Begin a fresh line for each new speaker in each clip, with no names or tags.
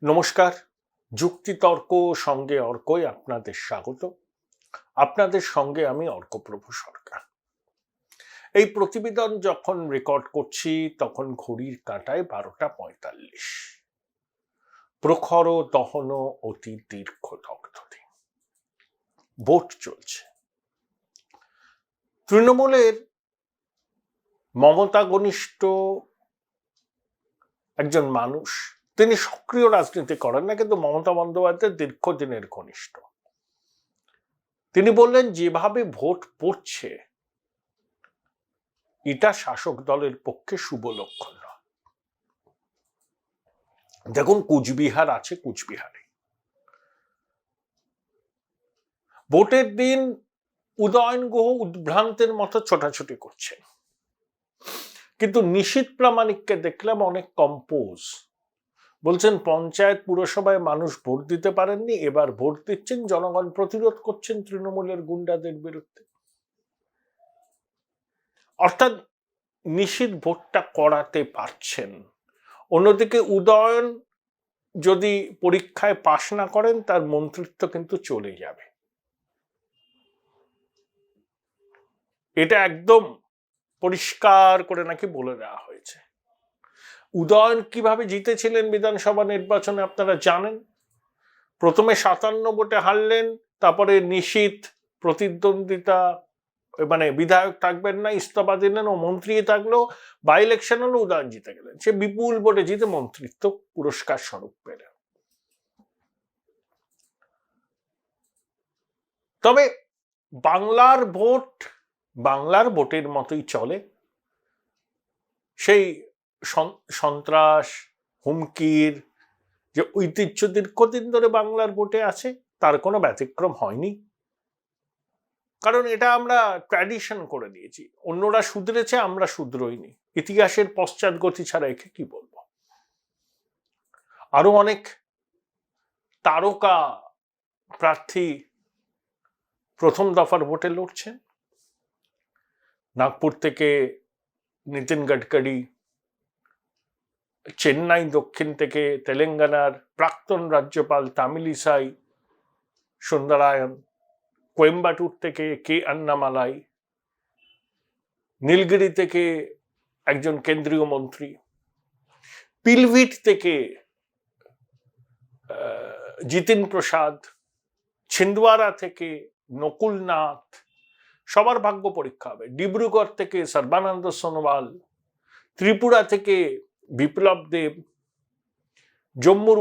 নমস্কার। যুক্তিতর্ক সঙ্গে অর্কই আপনাদের স্বাগত। আপনাদের সঙ্গে আমি অর্কপ্রভু সরকার। এই প্রতিবেদন যখন রেকর্ড করছি তখন ঘড়ির কাঁটায় 12:45। প্রখর দহন অতি দীর্ঘ দগ্ধটি। ভোট চলছে। তৃণমূলের মমতা ঘনিষ্ঠ একজন মানুষ, তিনি সক্রিয় রাজনীতি করেন না, কিন্তু মমতা বন্দ্যোপাধ্যায় দীর্ঘদিনের ঘনিষ্ঠ। তিনি বললেন, যেভাবে ভোট পড়ছে এটা শাসক দলের পক্ষে শুভ লক্ষণ নয়। দেখুন, কুচবিহার আছে, কুচবিহারে ভোটের দিন উদয়ন গুহ উদ্ভ্রান্তের মতো ছোটাছুটি করছে, কিন্তু নিশীথ প্রামাণিককে দেখলাম অনেক কম্পোজ। বলছেন পঞ্চায়েত পুরসভায় মানুষ ভোট দিতে পারেননি, এবার ভোট দিচ্ছেন, জনগণ প্রতিরোধ করছেন তৃণমূলের গুন্ডাদের বিরুদ্ধে। অর্থাৎ নিশীথ ভোটটা করাতে পারছেন। অন্যদিকে উদয়ন যদি পরীক্ষায় পাশ না করেন, তার মন্ত্রিত্ব কিন্তু চলে যাবে। এটা একদম পরিষ্কার করে নাকি বলে দেওয়া হয়েছে। উদয়ন কিভাবে জিতেছিলেন বিধানসভা নির্বাচনে আপনারা জানেন। প্রথমে 57 ভোটে হারলেন, তারপরে নিশীথ প্রতিদ্বন্দ্বিতা, মানে বিধায়ক থাকবেন না, ইস্তফা দিলেন, ও মন্ত্রী থাকলো, বাই ইলেকশন হলো, উদয়ন জিতে গেলেন। সে বিপুল ভোটে জিতে মন্ত্রিত্ব পুরস্কার স্বরূপ পেলেন। তবে বাংলার ভোটের মতোই চলে। সেই সন্ত্রাস, হুমকির যে ঐতিহ্য দীর্ঘদিন ধরে বাংলার ভোটে আছে, তার কোনো ব্যতিক্রম হয়নি। কারণ এটা আমরা ট্র্যাডিশন করে দিয়েছি। অন্যরা শুধরেছে, আমরা শুধরইনি। ইতিহাসের পশ্চাৎগতি ছাড়া একে কি বলবো। আরো অনেক তারকা প্রার্থী প্রথম দফার ভোটে লড়ছেন। নাগপুর থেকে নিতিন গডকরি, চেন্নাই দক্ষিণ থেকে তেলেঙ্গানার প্রাক্তন রাজ্যপাল তামিলিসাই সুন্দরায়ন, কোয়েম্বাটুর থেকে কে আন্নামালাই, নীলগিরি থেকে একজন কেন্দ্রীয় মন্ত্রী, পিলভিট থেকে জিতিন প্রসাদ, ছিন্দওয়ারা থেকে নকুল নাথ, সবার ভাগ্য পরীক্ষা হবে। ডিব্রুগড় থেকে সর্বানন্দ সোনোয়াল, ত্রিপুরা থেকে বিপ্লব দেব, জম্মুর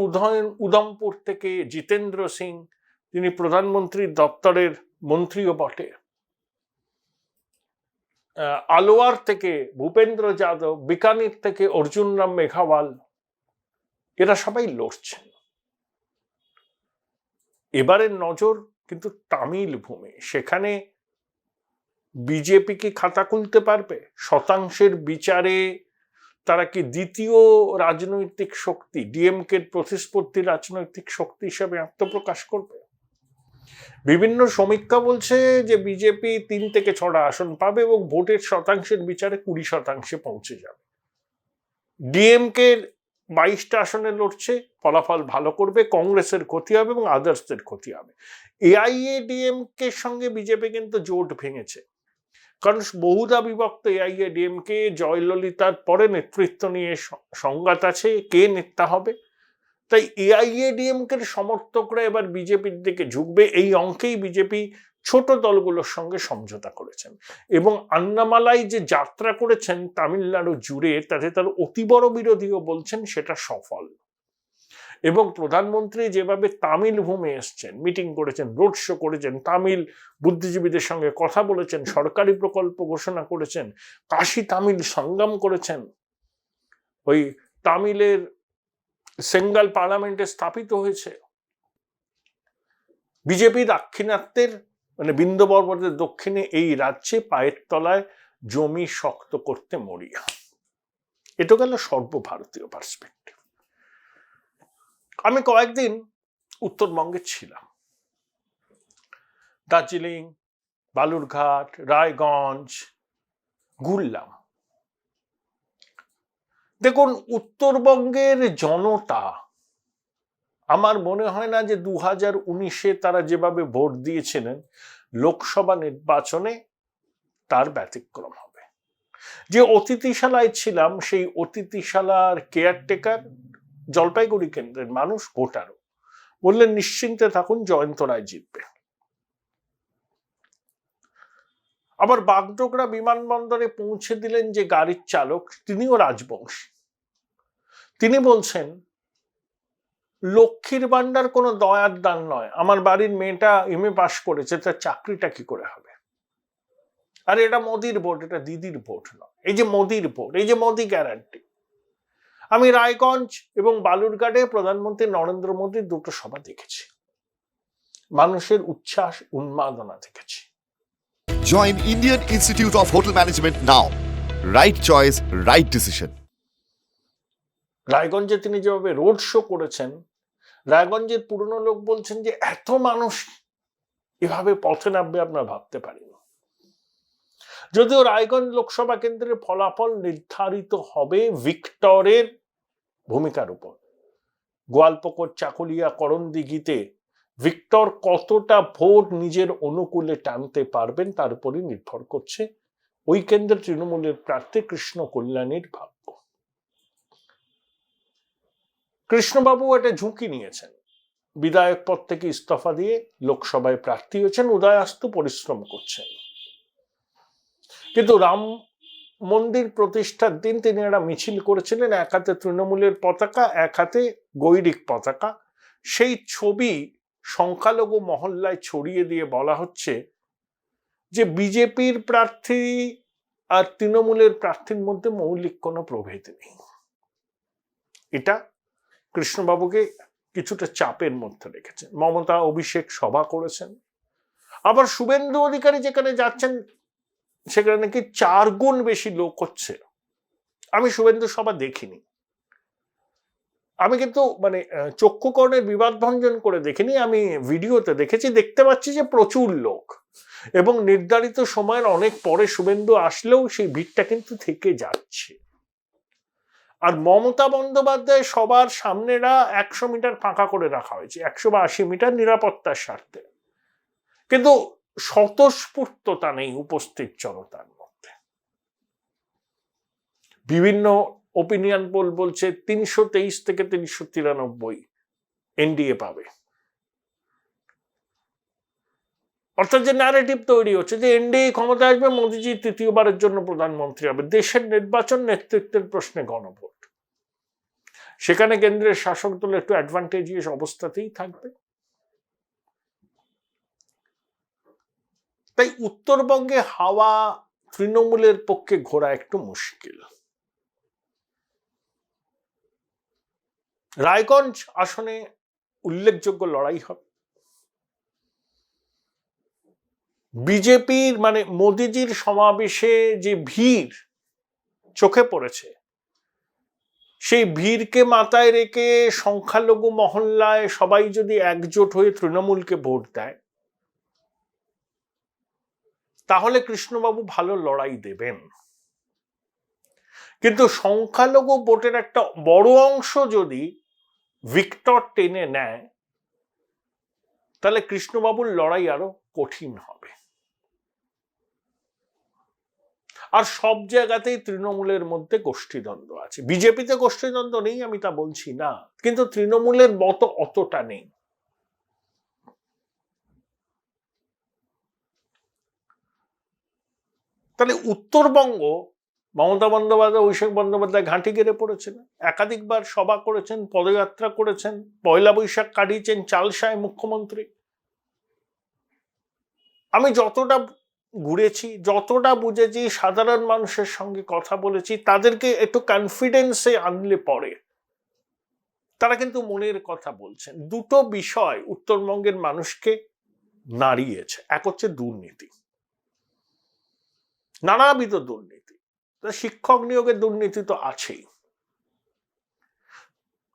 উধমপুর থেকে জিতেন্দ্র সিং, তিনি প্রধানমন্ত্রীর দপ্তরের মন্ত্রীও বটে, আলোয়ার থেকে ভূপেন্দ্র যাদব, বিকানির থেকে অর্জুন রাম মেঘাওয়াল, এরা সবাই লড়ছেন। এবারের নজর কিন্তু তামিল ভূমি। সেখানে বিজেপি কি খাতা খুলতে পারবে? শতাংশের বিচারে তারা কি দ্বিতীয় রাজনৈতিক শক্তি, ডিএমকের প্রতিস্পর্ধী রাজনৈতিক শক্তি হিসেবে আত্মপ্রকাশ করবে? বিভিন্ন সমীক্ষা বলছে যে বিজেপি 3 থেকে 6টা আসন পাবে এবং ভোটের শতাংশের বিচারে 20% পৌঁছে যাবে। ডিএমকে 22টা আসনে লড়ছে, ফলাফল ভালো করবে, কংগ্রেসের ক্ষতি হবে এবং আদার্সদের ক্ষতি হবে। এআইএডিএমকে সঙ্গে বিজেপি কিন্তু জোট ভেঙেছে, কারণ বহুদা বিভক্ত এআইএডিএমকে। জয়ললিতার পরে নেতৃত্ব নিয়ে সংঘাত আছে, কে নেতা হবে। তাই এআইএডিএমকে সমর্থকরা এবার বিজেপির দিকে ঝুঁকবে। এই অঙ্কেই বিজেপি ছোট দলগুলোর সঙ্গে সমঝোতা করেছেন এবং আন্নামালাই যে যাত্রা করেছেন তামিলনাড়ু জুড়ে, তাতে তার অতি বড় বিরোধীও বলছেন সেটা সফল। এবং প্রধানমন্ত্রী যেভাবে তামিল ভূমে এসছেন, মিটিং করেছেন, রোড শো করেছেন, তামিল বুদ্ধিজীবীদের সঙ্গে কথা বলেছেন, সরকারি প্রকল্প ঘোষণা করেছেন, কাশী তামিল সংগ্রাম করেছেন, ওই তামিলের সেঙ্গাল পার্লামেন্টে স্থাপিত হয়েছে। বিজেপি দাক্ষিণাত্যের, মানে বিন্ধ্য পর্বতের দক্ষিণে এই রাজ্যে পায়ের তলায় জমি শক্ত করতে মরিয়া। এটা গেল সর্বভারতীয় পার্সপেক্টিভ। আমি কয়েকদিন উত্তরবঙ্গে ছিলাম। দার্জিলিং, বালুরঘাট, রায়গঞ্জ ঘুরলাম। দেখুন, উত্তরবঙ্গের জনতা আমার মনে হয় না যে 2019-এ তারা যেভাবে ভোট দিয়েছিলেন লোকসভা নির্বাচনে তার ব্যতিক্রম হবে। যে অতিথিশালায় ছিলাম সেই অতিথিশালার কেয়ারটেকার জলপাইগুড়ি কেন্দ্রের মানুষ, ভোটারও বললেন নিশ্চিন্তে থাকুন জয়ন্ত রায় জিতবে। আবার বাগডোগরা বিমানবন্দরে পৌঁছে দিলেন যে গাড়ির চালক, তিনিও রাজবংশী। তিনি বলছেন লক্ষ্মীর ভান্ডার কোনো দয়ার দান নয়, আমার বাড়ির মেয়েটা এমএ পাশ করেছে, তার চাকরিটা কি করে হবে? আর এটা মোদির ভোট, এটা দিদির ভোট নয়। এই যে মোদির ভোট, এই যে মোদি গ্যারান্টি। আমি রায়গঞ্জ এবং বালুরঘাটে প্রধানমন্ত্রী নরেন্দ্র মোদীর দুটো সভা দেখেছি, মানুষের উচ্ছ্বাস উন্মাদনা দেখেছি।
Join Indian Institute of Hotel Management now. Right choice, right decision.
রায়গঞ্জে তিনি যেভাবে রোড শো করেছেন, রায়গঞ্জের পুরনো লোক বলছেন যে এত মানুষ এভাবে পথে নামবে আপনারা ভাবতে পারেন। যদিও রায়গঞ্জ লোকসভা কেন্দ্রের ফলাফল নির্ধারিত হবে ভিক্টরের ভূমিকার উপর। গোয়ালপুকুর, চাকুলিয়া, করণদিঘিতে ভিক্টর কতটা ভোট নিজের অনুকূলে টানতে পারবেন তার উপরই নির্ভর করছে ওই কেন্দ্রের তৃণমূলের প্রার্থী কৃষ্ণ কল্যাণীর ভাগ্য। কৃষ্ণবাবু একটা ঝুঁকি নিয়েছেন, বিধায়ক পদ থেকে ইস্তফা দিয়ে লোকসভায় প্রার্থী হয়েছেন, উদয়াস্ত পরিশ্রম করছেন। কিন্তু রাম মন্দির প্রতিষ্ঠার দিন তিনি একটা মিছিল করেছিলেন, এক হাতে তৃণমূলের পতাকা, এক হাতে গৈরিক পতাকা। সেই ছবি সংখ্যালঘু মহল্লায় ছড়িয়ে দিয়ে বলা হচ্ছে যে বিজেপির প্রার্থী আর তৃণমূলের প্রার্থীর মধ্যে মৌলিক কোনো প্রভেদ নেই। এটা কৃষ্ণবাবুকে কিছুটা চাপের মধ্যে রেখেছেন। মমতা অভিষেক সভা করেছেন, আবার শুভেন্দু অধিকারী যেখানে যাচ্ছেন সেখানে নাকি 4 গুণ বেশি লোক হচ্ছে। আমি শুভেন্দু সভা দেখিনি, আমি কিন্তু মানে চক্ষুকর্ণের বিবাদ ভঞ্জন করে দেখিনি, আমি ভিডিওতে দেখেছি। দেখতে পাচ্ছি যে প্রচুর লোক, এবং নির্ধারিত সময়ের অনেক পরে শুভেন্দু আসলেও সেই ভিড়টা কিন্তু থেকে যাচ্ছে। আর মমতা বন্দ্যোপাধ্যায় সবার সামনেরা 100 মিটার ফাঁকা করে রাখা হয়েছে, 100 বা 80 মিটার নিরাপত্তার স্বার্থে, কিন্তু স্বতঃস্ফূর্ততা নেই উপস্থিত জনতার মধ্যে। বিভিন্ন ওপিনিয়ন পোল বলছে 323 থেকে 393 এনডিএ পাবে। অর্থাৎ যে ন্যারেটিভ তৈরি হচ্ছে যে এনডিএ ক্ষমতা আসবে, মোদিজি তৃতীয়বারের জন্য প্রধানমন্ত্রী হবে, দেশের নির্বাচন নেতৃত্বের প্রশ্নে গণভোট, সেখানে কেন্দ্রের শাসক দল একটু অ্যাডভান্টেজিয়াস অবস্থাতেই থাকবে। তাই উত্তরবঙ্গে হাওয়া তৃণমূলের পক্ষে ঘোরা একটু মুশকিল। রায়গঞ্জ আসনে উল্লেখযোগ্য লড়াই হবে। বিজেপির মানে মোদিজির সমাবেশে যে ভিড় চোখে পড়েছে, সেই ভিড়কে মাথায় রেখে সংখ্যালঘু মহল্লায় সবাই যদি একজোট হয়ে তৃণমূলকে ভোট দেয়, তাহলে কৃষ্ণবাবু ভালো লড়াই দেবেন। কিন্তু সংখ্যালঘু ভোটের একটা বড় অংশ যদি ভিক্টর টেনে নেয়, তাহলে কৃষ্ণবাবুর লড়াই আরো কঠিন হবে। আর সব জায়গাতেই তৃণমূলের মধ্যে গোষ্ঠীদ্বন্দ্ব আছে। বিজেপিতে গোষ্ঠীদ্বন্দ্ব নেই আমি তা বলছি না, কিন্তু তৃণমূলের মতো অতটা নেই। তাহলে উত্তরবঙ্গ, মমতা বন্দ্যোপাধ্যায়, অভিষেক বন্দ্যোপাধ্যায় ঘাঁটি গেড়ে পড়েছেন, একাধিকবার সভা করেছেন, পদযাত্রা করেছেন, পয়লা বৈশাখ কাটিয়েছেন চালসায় মুখ্যমন্ত্রী। আমি যতটা ঘুরেছি, যতটা বুঝেছি, সাধারণ মানুষের সঙ্গে কথা বলেছি, তাদেরকে একটু কনফিডেন্সে আনলে পরে তারা কিন্তু মনের কথা বলছেন। দুটো বিষয় উত্তরবঙ্গের মানুষকে নাড়িয়েছে। এক হচ্ছে দুর্নীতি, নানাবিধ দুর্নীতি, শিক্ষক নিয়োগের দুর্নীতি তো আছেই।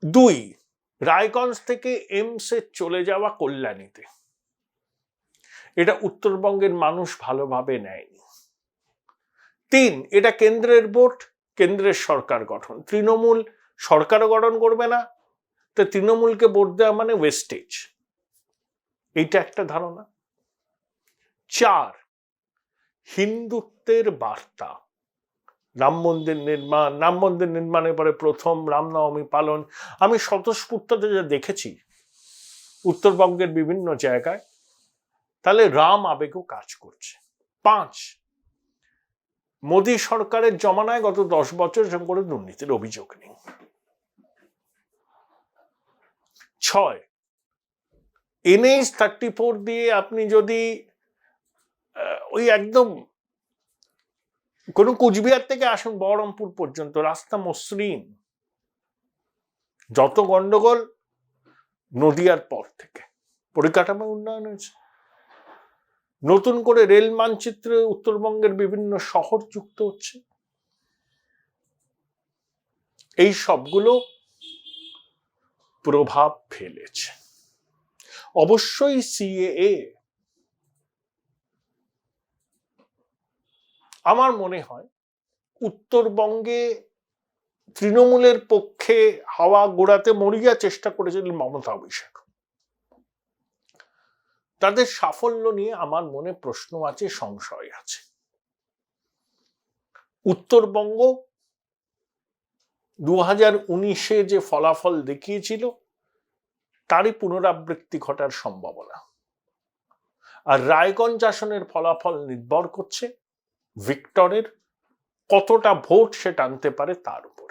2, রায়গঞ্জ থেকে এমসে চলে যাওয়া কল্যাণীতে, এটা উত্তরবঙ্গের মানুষ ভালোভাবে নেয়নি। 3, এটা কেন্দ্রের ভোট, কেন্দ্রের সরকার গঠন, তৃণমূল সরকারও গঠন করবে না, তো তৃণমূলকে ভোট দেওয়া মানে ওয়েস্টেজ, এইটা একটা ধারণা। 4, হিন্দুত্বের বার্তা, রাম মন্দির নির্মাণের পরে প্রথম রামনবমী পালন, আমি স্বতঃস্ফূর্ততে যা দেখেছি উত্তরবঙ্গের বিভিন্ন জায়গায়, তাহলে রাম আবেগও কাজ করছে। 5, মোদী সরকারের জমানায় গত 10 বছর সেরকম করে দুর্নীতির অভিযোগ নেই। 6, NH-34 দিয়ে আপনি যদি ওই একদম কোন কুচবিহার থেকে আসুন বহরমপুর পর্যন্ত রাস্তা মসৃণ, যত গন্ডগোল নদিয়ার পর থেকে। পরিকাঠামো উন্নয়ন হয়েছে, নতুন করে রেল মানচিত্রে উত্তরবঙ্গের বিভিন্ন শহর যুক্ত হচ্ছে, এই সবগুলো প্রভাব ফেলেছে। অবশ্যই CAA আমার মনে হয় উত্তরবঙ্গে তৃণমূলের পক্ষে হাওয়া গোড়াতে মরিয়া চেষ্টা করেছিলেন মমতা অভিষেক। তাদের সাফল্য নিয়ে আমার মনে প্রশ্ন আছে, সংশয় আছে। উত্তরবঙ্গ 2019-এ যে ফলাফল দেখিয়েছিল তারই পুনরাবৃত্তি ঘটার সম্ভাবনা। আর রায়গঞ্জ আসনের ফলাফল নির্ভর করছে ভিক্টরের কতটা ভোট সে টানতে পারে তার উপর।